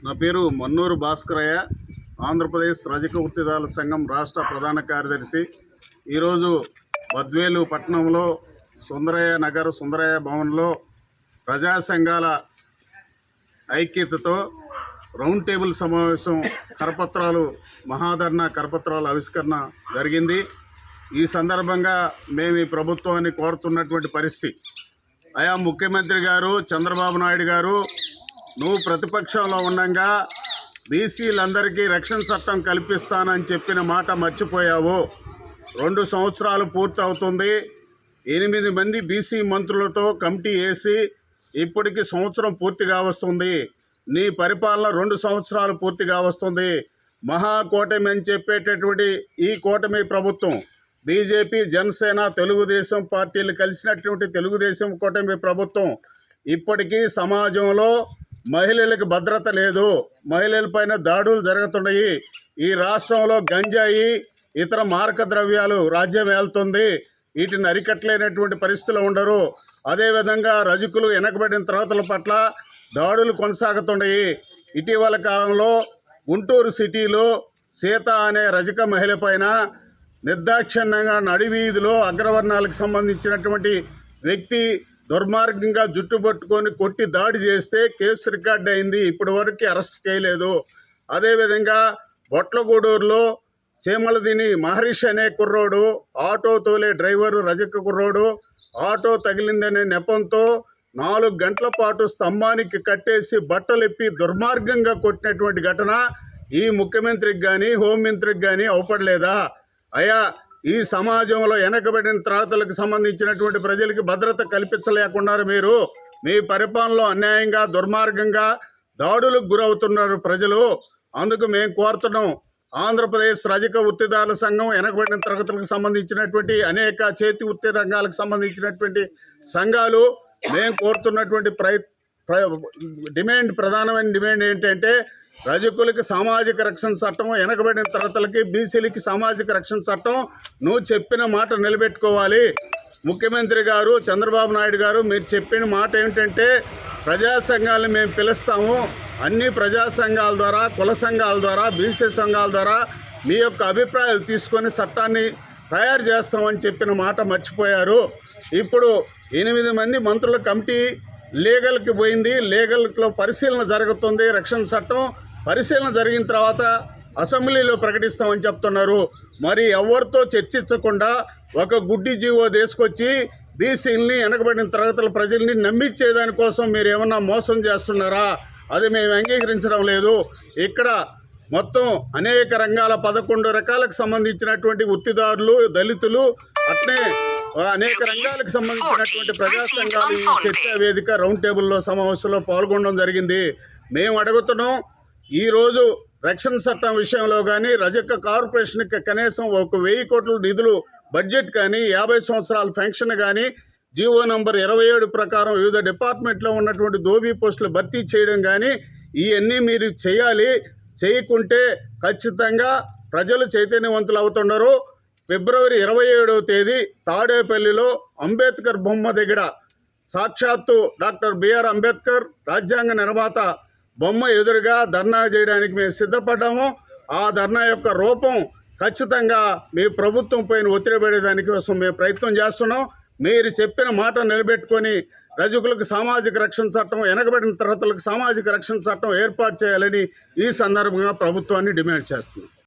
నా పేరు మన్నూరు భాస్కరయ్య. ఆంధ్రప్రదేశ్ రజక వృత్తిదారుల సంఘం రాష్ట్ర ప్రధాన కార్యదర్శి. ఈరోజు బద్వేలు పట్టణంలో సుందరయ్య భవన్లో ప్రజా సంఘాల ఐక్యతతో రౌండ్ టేబుల్ సమావేశం మహాధరణ కరపత్రాల ఆవిష్కరణ జరిగింది. ఈ సందర్భంగా మేము ఈ ప్రభుత్వాన్ని కోరుతున్నటువంటి పరిస్థితి, అయా ముఖ్యమంత్రి గారు చంద్రబాబు నాయుడు గారు, నువ్వు ప్రతిపక్షంలో ఉండగా బీసీలందరికీ రక్షణ చట్టం కల్పిస్తానని చెప్పిన మాట మర్చిపోయావు. 2 సంవత్సరాలు పూర్తి అవుతుంది. 8 మంది బీసీ మంత్రులతో కమిటీ వేసి ఇప్పటికి సంవత్సరం పూర్తిగా వస్తుంది. నీ పరిపాలన 2 సంవత్సరాలు పూర్తిగా వస్తుంది. మహాకూటమి అని చెప్పేటటువంటి ఈ కూటమి ప్రభుత్వం, బీజేపీ, జనసేన, తెలుగుదేశం పార్టీలు కలిసినటువంటి తెలుగుదేశం కూటమి ప్రభుత్వం ఇప్పటికీ సమాజంలో మహిళలకు భద్రత లేదు. మహిళలపైన దాడులు జరుగుతున్నాయి. ఈ రాష్ట్రంలో గంజాయి, ఇతర మారక ద్రవ్యాలు రాజ్యం ఏలుతుంది. వీటిని అరికట్టలేనటువంటి పరిస్థితులు ఉండరు. అదేవిధంగా రజకులు వెనకబడిన తరగతుల పట్ల దాడులు కొనసాగుతున్నాయి. ఇటీవల కాలంలో గుంటూరు సిటీలో సీత అనే రజక మహిళ పైన నిర్దాక్షిణ్యంగా నడివీధిలో అగ్రవర్ణాలకు సంబంధించినటువంటి వ్యక్తి దుర్మార్గంగా జుట్టు పట్టుకొని కొట్టి దాడి చేస్తే కేసు రికార్డు అయింది. ఇప్పటి వరకు అరెస్ట్ చేయలేదు. అదేవిధంగా బొట్లగూడూరులో చీమలదిని మహర్షి అనే కుర్రోడు, ఆటో తోలే డ్రైవరు రజక కుర్రోడు, ఆటో తగిలిందనే నెపంతో 4 గంటల పాటు స్తంభానికి కట్టేసి బట్టలెప్పి దుర్మార్గంగా కొట్టినటువంటి ఘటన ఈ ముఖ్యమంత్రికి కానీ హోంమంత్రికి కానీ అవపడలేదా? అయా, ఈ సమాజంలో వెనకబడిన తరగతులకు సంబంధించినటువంటి ప్రజలకి భద్రత కల్పించలేకున్నారు. మీరు మీ పరిపాలనలో అన్యాయంగా దుర్మార్గంగా దాడులకు గురవుతున్నారు ప్రజలు. అందుకు మేము కోరుతున్నాం, ఆంధ్రప్రదేశ్ రజక వృత్తిదారుల సంఘం వెనకబడిన తరగతులకు సంబంధించినటువంటి అనేక చేతి వృత్తి రంగాలకు సంబంధించినటువంటి సంఘాలు మేము కోరుతున్నటువంటి ప్రధానమైన డిమాండ్ ఏంటంటే, రజకులకి సామాజిక రక్షణ చట్టం, వెనకబడిన తరగతులకి బీసీలకి సామాజిక రక్షణ చట్టం నువ్వు చెప్పిన మాట నిలబెట్టుకోవాలి. ముఖ్యమంత్రి గారు చంద్రబాబు నాయుడు గారు, మీరు చెప్పిన మాట ఏమిటంటే, ప్రజా సంఘాలను మేము పిలుస్తాము, అన్ని ప్రజా సంఘాల ద్వారా, కుల సంఘాల ద్వారా, బీసీ సంఘాల ద్వారా మీ యొక్క అభిప్రాయాలు తీసుకొని చట్టాన్ని తయారు చేస్తామని చెప్పిన మాట మర్చిపోయారు. ఇప్పుడు 8 మంది మంత్రుల కమిటీ లీగల్కి పోయింది. లీగల్లో పరిశీలన జరుగుతుంది. రక్షణ చట్టం పరిశీలన జరిగిన తర్వాత అసెంబ్లీలో ప్రకటిస్తామని చెప్తున్నారు. మరి ఎవరితో చర్చించకుండా ఒక గుడ్డి జీవో తీసుకొచ్చి బీసీలని, వెనకబడిన తరగతుల ప్రజల్ని నమ్మించేదానికోసం మీరు ఏమన్నా మోసం చేస్తున్నారా? అది మేము అంగీకరించడం లేదు. ఇక్కడ మొత్తం అనేక రంగాల 11 రకాలకు సంబంధించినటువంటి వృత్తిదారులు, దళితులు, అట్నే అనేక రంగాలకు సంబంధించినటువంటి ప్రజా సంఘాలు ఈ చర్చా వేదిక రౌండ్ టేబుల్లో సమావేశంలో పాల్గొనడం జరిగింది. మేము అడుగుతున్నాం, ఈరోజు రక్షణ చట్టం విషయంలో కానీ, రజక కార్పొరేషన్కి కనీసం 1,000 కోట్ల నిధులు బడ్జెట్ కానీ, 50 సంవత్సరాల పెన్షన్ కానీ, జీవో నంబర్ 27 ప్రకారం వివిధ డిపార్ట్మెంట్లో ఉన్నటువంటి దోబీ పోస్టులు భర్తీ చేయడం కానీ, ఇవన్నీ మీరు చేయాలి. చేయకుంటే ఖచ్చితంగా ప్రజలు చైతన్యవంతులు అవుతున్నారు. ఫిబ్రవరి 27వ తేదీ తాడేపల్లిలో అంబేద్కర్ బొమ్మ దగ్గర, సాక్షాత్తు డాక్టర్ బిఆర్ అంబేద్కర్ రాజ్యాంగ నిర్మాత బొమ్మ ఎదురుగా ధర్నా చేయడానికి మేము సిద్ధపడ్డాము. ఆ ధర్నా యొక్క రూపం ఖచ్చితంగా మీ ప్రభుత్వం పైన ఒత్తిడి పడేదానికి కోసం మేము ప్రయత్నం చేస్తున్నాం. మీరు చెప్పిన మాట నిలబెట్టుకొని రజకులకు సామాజిక రక్షణ చట్టం, వెనకబడిన తరగతులకు సామాజిక రక్షణ చట్టం ఏర్పాటు చేయాలని ఈ సందర్భంగా ప్రభుత్వాన్ని డిమాండ్ చేస్తున్నాం.